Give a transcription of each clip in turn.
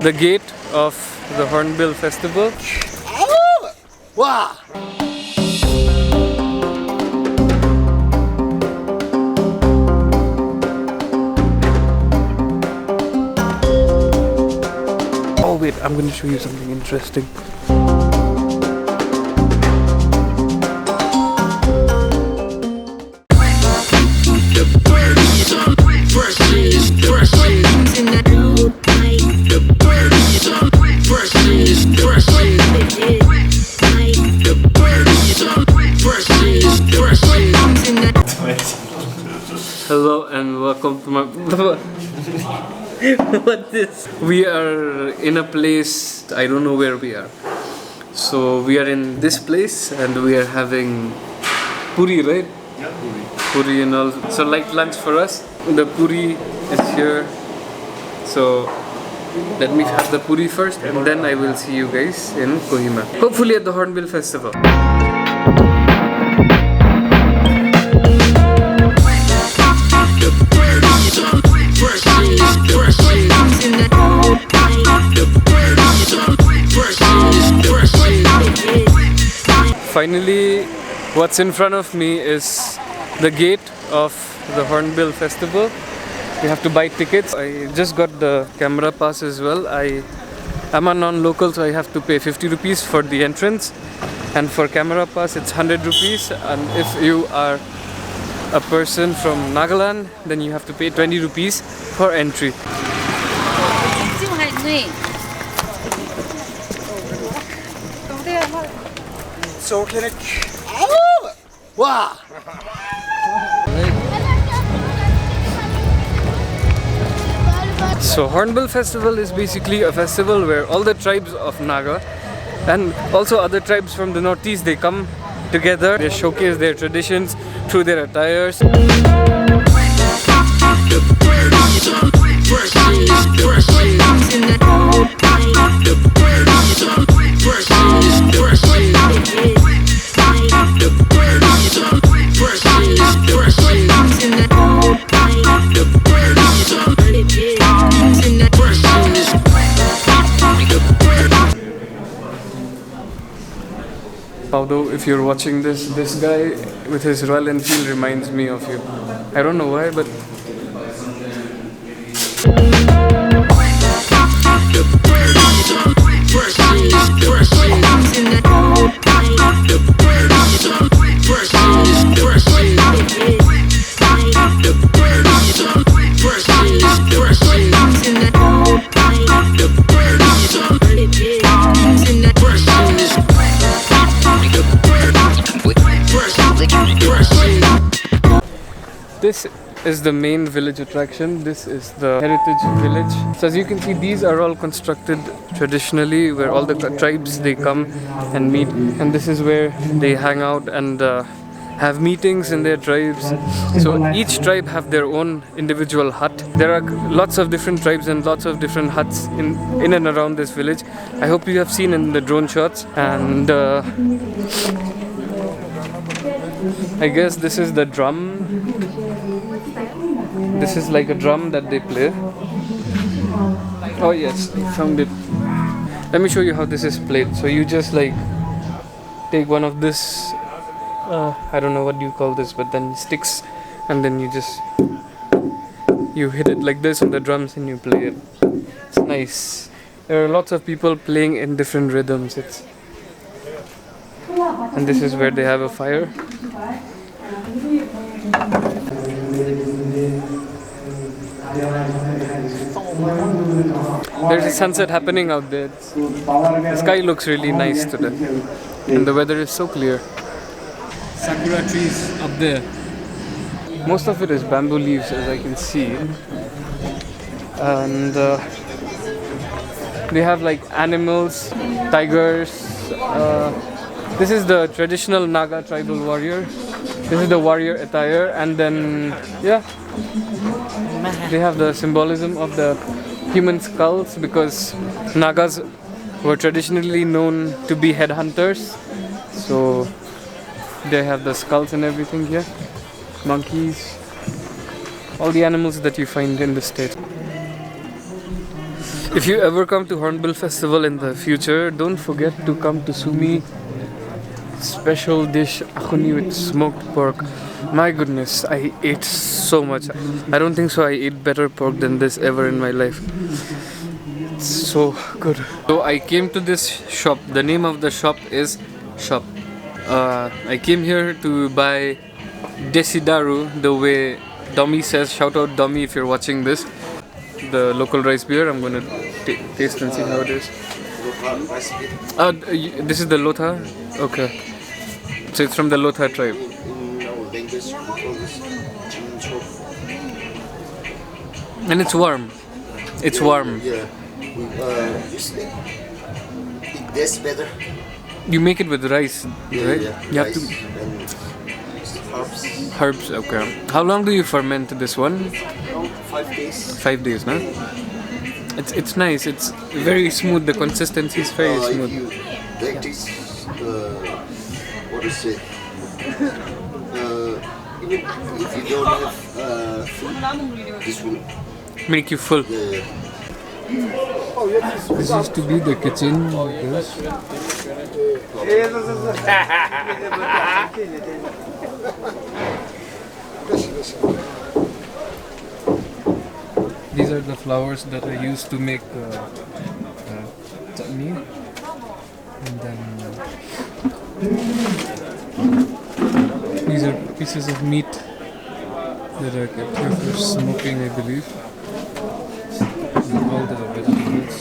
The gate of the Hornbill festival. Oh! Wow! Oh wait, I'm going to show you something interesting. Hello and welcome to my what this? We are in a place, I don't know where we are. So we are in this place and we are having puri, right? Yeah, puri. Puri and all. So light lunch for us. The puri is here. So let me have the puri first and then I will see you guys in Kohima. Hopefully at the Hornbill festival. Finally, what's in front of me is the gate of the Hornbill festival. You have to buy tickets. I just got the camera pass as well. I'm a non-local, so I have to pay 50 rupees for the entrance, and for camera pass it's 100 rupees, and if you are a person from Nagaland, then you have to pay 20 rupees for entry. So clinic. Oh! Wow! So Hornbill festival is basically a festival where all the tribes of Naga and also other tribes from the northeast, they come together. They showcase their traditions through their attires. Although if you're watching this guy with his Royal Enfield reminds me of you. I don't know why, but this is the main village attraction. This is the heritage village. So as you can see, these are all constructed traditionally, where all the tribes, they come and meet, and this is where they hang out and have meetings in their tribes. So each tribe have their own individual hut. There are lots of different tribes and lots of different huts in and around this village. I hope you have seen in the drone shots. And I guess this is the drum. This is like a drum that they play. Oh yes, I found it. Let me show you how this is played. So you just like take one of this, I don't know what you call this, but then sticks, and then you hit it like this on the drums and you play it. It's nice. There are lots of people playing in different rhythms. And this is where they have a fire. There's a sunset happening out there. The sky looks really nice today, and the weather is so clear. Sakura trees up there. Most of it is bamboo leaves, as I can see, and they have like animals, tigers. This is the traditional Naga tribal warrior. This is the warrior attire, and then yeah, they have the symbolism of the human skulls, because Nagas were traditionally known to be headhunters. So they have the skulls and everything here. Monkeys, all the animals that you find in the state. If you ever come to Hornbill Festival in the future, don't forget to come to Sumi special dish akhuni with smoked pork. My goodness, I ate so much. I don't think so I ate better pork than this ever in my life. It's so good. So I came to this shop. The name of the shop is Shop. I came here to buy Desidaru, the way Domi says. Shout out Domi if you're watching this. The local rice beer. I'm gonna taste and see how it is. This is the Lotha? Okay. So it's from the Lotha tribe. And it's warm. It's warm. Yeah. Usually it tastes better. You make it with rice, right? Yeah. You have to Herbs. herbs. Okay. How long do you ferment this one? 5 days. 5 days, no? It's nice. It's very smooth. The consistency is very If smooth. you like this, what is it? Even if you don't have food, this will. Make you full. Yeah. This used to be the kitchen. These are the flowers that I used to make chutney. And then these are pieces of meat that are kept here for smoking, I believe. And all the vegetables.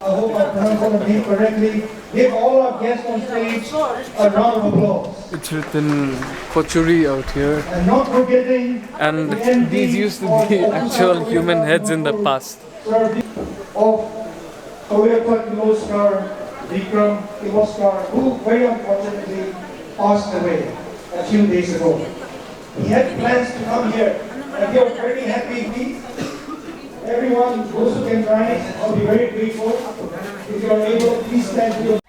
I hope I pronounced the name correctly. Give all our guests on stage a round of applause. It's written Pochuri out here. And not forgetting And these used to be actual human heads in the past. of Koyapa Kiloskar, Vikram Kiloskar, who very unfortunately passed away a few days ago. He had plans to come here, and we are very happy. Everyone, those who can rise, I'll be very grateful. If you are able, please stand to your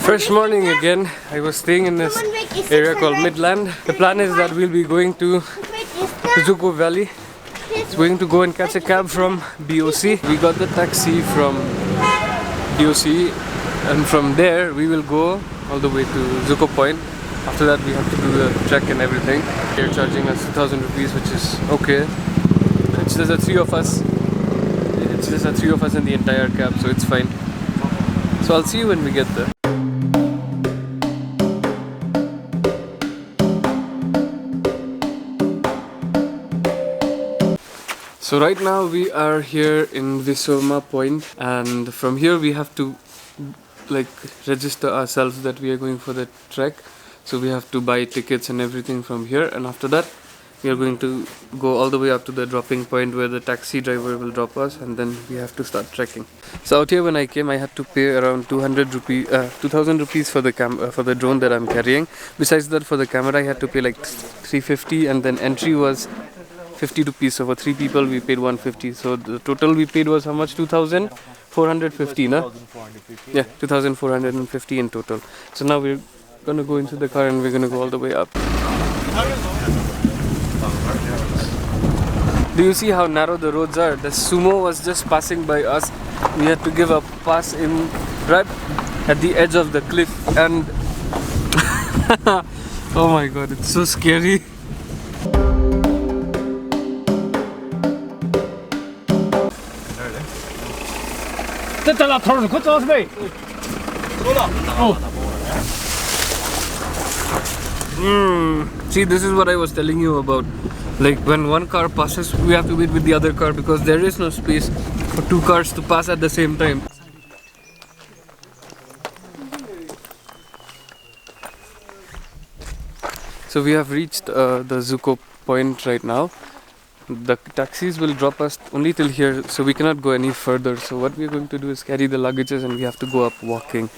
Fresh morning again. I was staying in this area called Midland. The plan is that we'll be going to Dzukou Valley. It's going to go and catch a cab from BOC. We got the taxi from BOC, and from there we will go all the way to Dzukou Point. After that we have to do the trek and everything. They're charging us 2,000 rupees, which is okay. It's just the three of us. It's just the three of us in the entire cab, so it's fine. So I'll see you when we get there. So right now we are here in Visoma Point, and from here we have to like register ourselves that we are going for the trek. So we have to buy tickets and everything from here, and after that we are going to go all the way up to the dropping point where the taxi driver will drop us, and then we have to start trekking. So out here when I came, I had to pay around 2,000 rupees for the drone that I'm carrying. Besides that, for the camera I had to pay like 350, and then entry was 50 rupees. So for 3 people we paid 150. So the total we paid was how much? 2,450, no? Yeah, 2,450 in total. So now we're gonna go into the car and we're gonna go all the way up. Do you see how narrow the roads are? The sumo was just passing by us. We had to give a pass in right at the edge of the cliff, and oh my god, it's so scary. See, this is what I was telling you about. Like when one car passes, we have to wait with the other car because there is no space for two cars to pass at the same time. So we have reached the Dzukou point right now. The taxis will drop us only till here, so we cannot go any further. So what we are going to do is carry the luggages and we have to go up walking.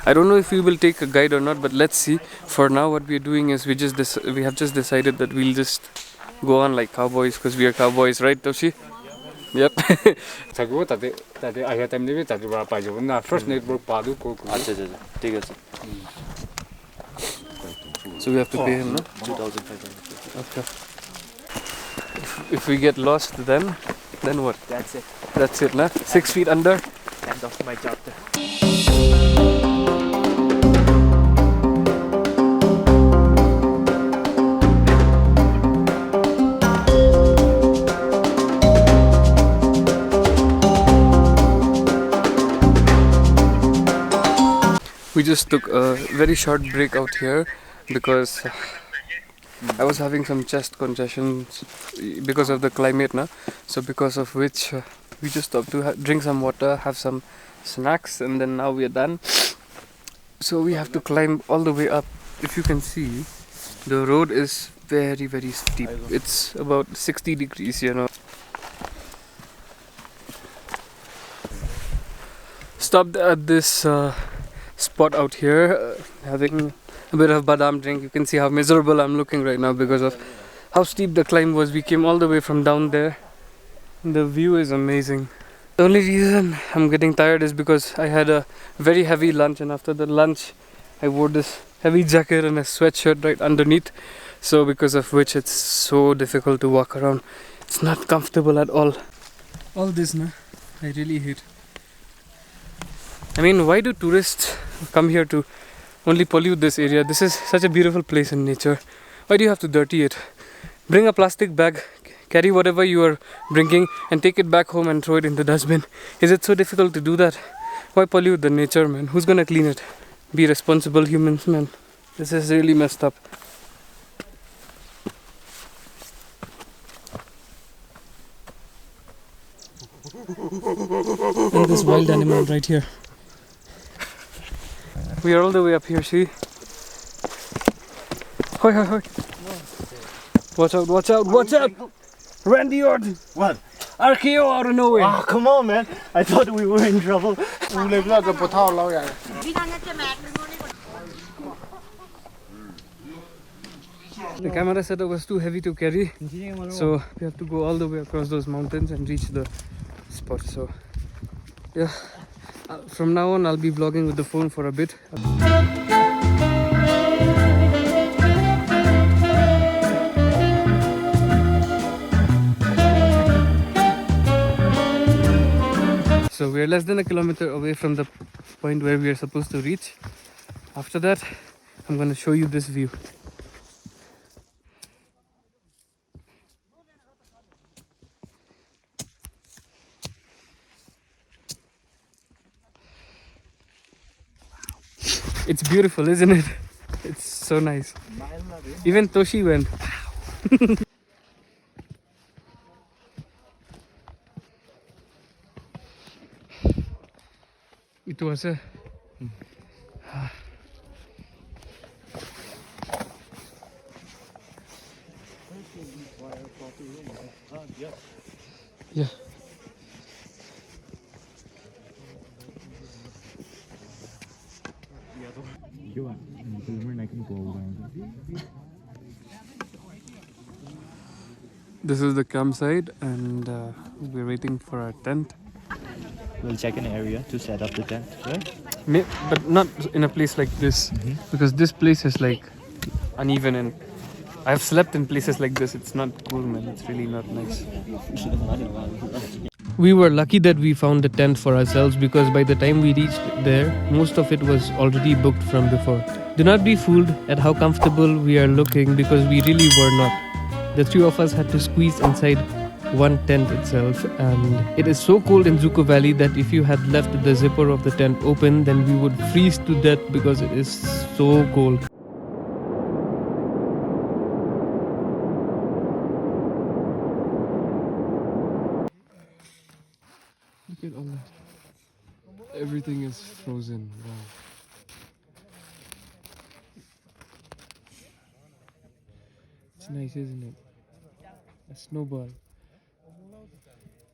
I don't know if we will take a guide or not, but let's see. For now, what we are doing is we have just decided that we'll just go on like cowboys because we are cowboys, right, Toshi? Yep. So we have to pay him, no? 2,500. Okay. If we get lost, then what? That's it. That's it, nah? 6 feet under. End of my chapter. We just took a very short break out here because I was having some chest congestions because of the climate, na? So because of which we just stopped to drink some water, have some snacks, and then now we are done. So we have to climb all the way up. If you can see, the road is very, very steep. It's about 60 degrees, you know. Stopped at this spot out here, having a bit of badam drink. You can see how miserable I'm looking right now because of how steep the climb was. We came all the way from down there. The view is amazing. The only reason I'm getting tired is because I had a very heavy lunch, and after the lunch I wore this heavy jacket and a sweatshirt right underneath, so because of which it's so difficult to walk around. It's not comfortable at all. All this, na, I really hate. I mean, why do tourists come here to only pollute this area? This is such a beautiful place in nature. Why do you have to dirty it? Bring a plastic bag, carry whatever you are bringing and take it back home and throw it in the dustbin. Is it so difficult to do that? Why pollute the nature, man? Who's gonna clean it? Be responsible humans, man. This is really messed up. And this wild animal right here. We are all the way up here, see? Hoi, hoi, hoi. Watch out, watch out, watch out! Randy Orton! What? RKO out of nowhere! Oh, come on, man. I thought we were in trouble. The camera setup was too heavy to carry, so we have to go all the way across those mountains and reach the spot. So, yeah, from now on I'll be vlogging with the phone for a bit. So we are less than a kilometer away from the point where we are supposed to reach. After that, I'm going to show you this view. It's beautiful, isn't it? It's so nice. Even Toshi went. It was a yeah. This is the campsite, and we're waiting for our tent. We'll check an area to set up the tent, right? But not in a place like this, because this place is like uneven, and I've slept in places like this. It's not cool, man. It's really not nice. We were lucky that we found the tent for ourselves, because by the time we reached there, most of it was already booked from before. Do not be fooled at how comfortable we are looking, because we really were not. The three of us had to squeeze inside one tent itself, and it is so cold in Dzukou Valley that if you had left the zipper of the tent open, then we would freeze to death because it is so cold. Everything is frozen. Wow. It's nice, isn't it? A snowball.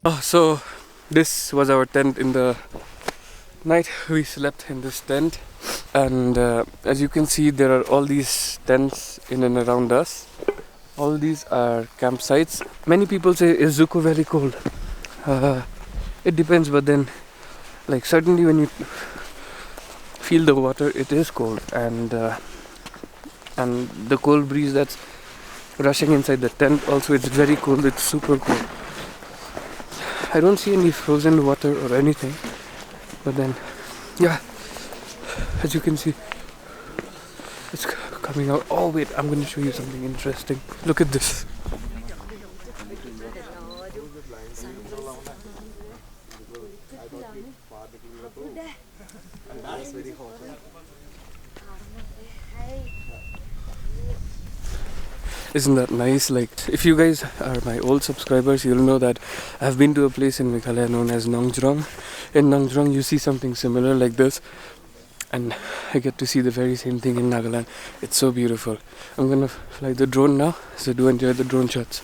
Oh, so this was our tent in the night. We slept in this tent, and as you can see, there are all these tents in and around us. All these are campsites. Many people say, is Dzukou very cold? It depends, but then, like, certainly when you feel the water, it is cold, and the cold breeze that's rushing inside the tent also, it's very cold. It's super cold. I don't see any frozen water or anything, but then, yeah, as you can see, it's coming out. Oh wait, I'm going to show you something interesting. Look at this. Isn't that nice? Like, if you guys are my old subscribers, you'll know that I've been to a place in Meghalaya known as Nongzhrong. In Nongzhrong, you see something similar like this, and I get to see the very same thing in Nagaland. It's so beautiful. I'm gonna fly the drone now, so do enjoy the drone shots.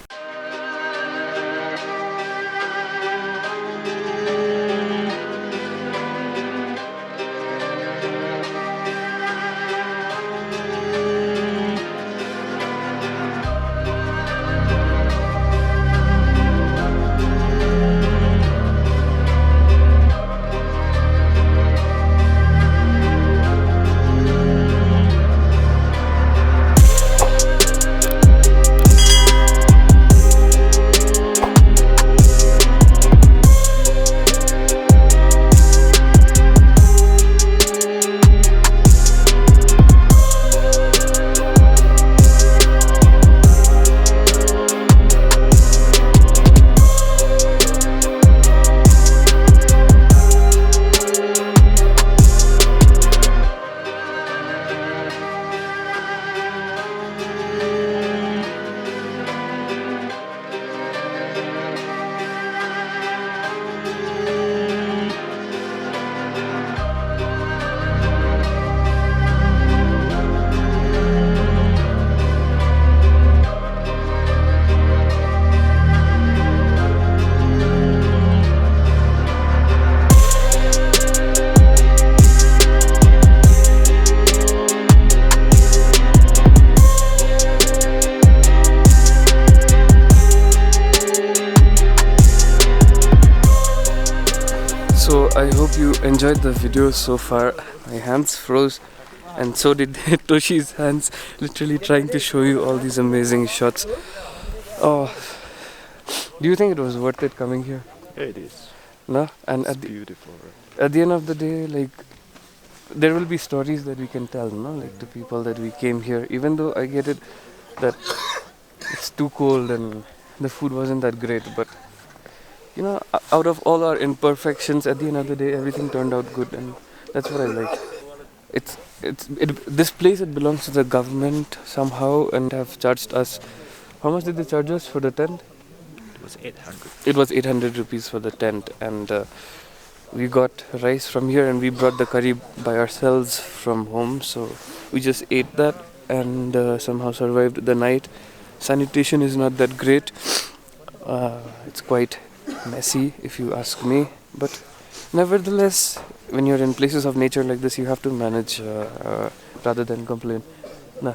So I hope you enjoyed the video so far. My hands froze, and so did Toshi's hands, literally trying to show you all these amazing shots. Oh, do you think it was worth it coming here? Yeah, it is. No? And It's beautiful. at the end of the day, like, there will be stories that we can tell, no? Like, to people that we came here, even though I get it that it's too cold and the food wasn't that great, but you know, out of all our imperfections, at the end of the day, everything turned out good, and that's what I like. This place, it belongs to the government somehow, and have charged us. How much did they charge us for the tent? It was 800. It was 800 rupees for the tent, and we got rice from here, and we brought the curry by ourselves from home. So we just ate that and somehow survived the night. Sanitation is not that great. It's quite messy, if you ask me, but nevertheless, when you're in places of nature like this, you have to manage rather than complain. Nah.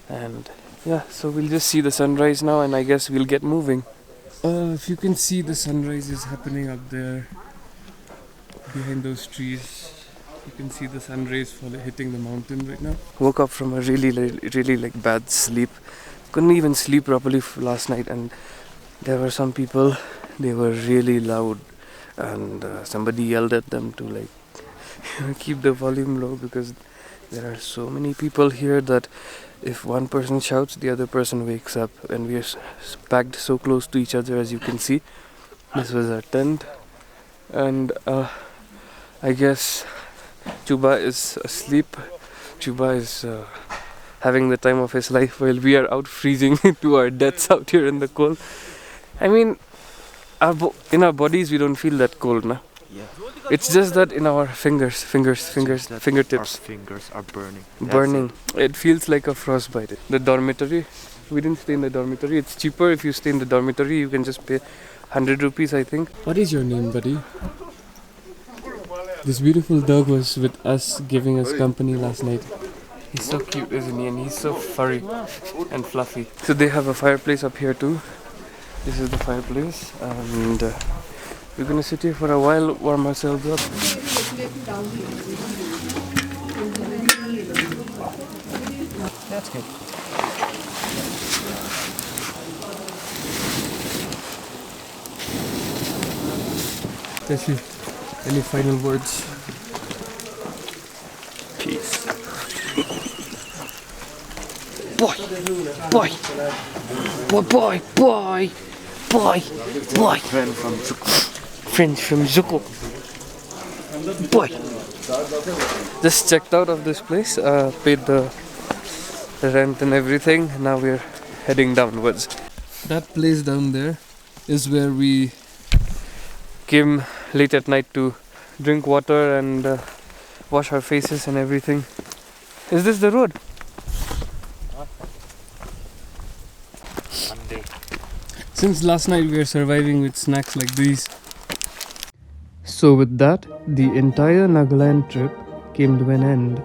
And yeah, so we'll just see the sunrise now, and I guess we'll get moving. If you can see, the sunrise is happening up there behind those trees. You can see the sun rays hitting the mountain right now. Woke up from a really like bad sleep. Couldn't even sleep properly last night, and there were some people, they were really loud, and somebody yelled at them to, like, keep the volume low, because there are so many people here that if one person shouts, the other person wakes up, and we are packed so close to each other. As you can see, this was our tent, and I guess Chuba is asleep. Chuba is having the time of his life while we are out freezing to our deaths out here in the cold. I mean, in our bodies we don't feel that cold, na? Yeah. It's just that in our fingertips. Our fingers are burning. That's Burning. It feels like a frostbite. The dormitory. We didn't stay in the dormitory. It's cheaper if you stay in the dormitory. You can just pay 100 rupees, I think. What is your name, buddy? This beautiful dog was with us, giving us company last night. He's so cute, isn't he? And he's so furry and fluffy. So they have a fireplace up here too. This is the fireplace, and we're gonna sit here for a while, warm ourselves up. That's good. Tashi, any final words? peace. Boy, boy, boy, boy, boy, boy, boy. Friend from Dzukou. Friends from Dzukou. Boy. Just checked out of this place, paid the rent and everything. Now we're heading downwards. That place down there is where we came late at night to drink water and wash our faces and everything. Is this the road? Monday. Since last night we are surviving with snacks like these. So with that, the entire Nagaland trip came to an end.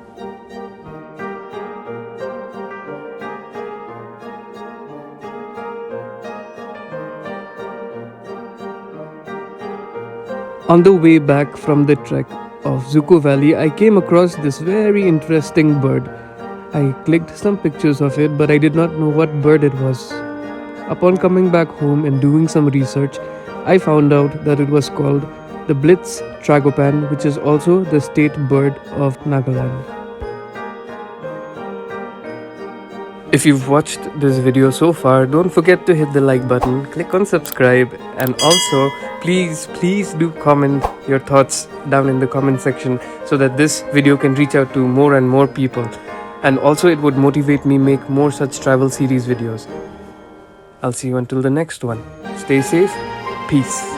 On the way back from the trek of Dzukou Valley, I came across this very interesting bird. I clicked some pictures of it, but I did not know what bird it was. Upon coming back home and doing some research, I found out that it was called the Blitz tragopan, which is also the state bird of Nagaland. If you've watched this video so far, don't forget to hit the like button, click on subscribe, and also please do comment your thoughts down in the comment section so that this video can reach out to more and more people. And also it would motivate me make more such travel series videos. I'll see you until the next one. Stay safe. Peace.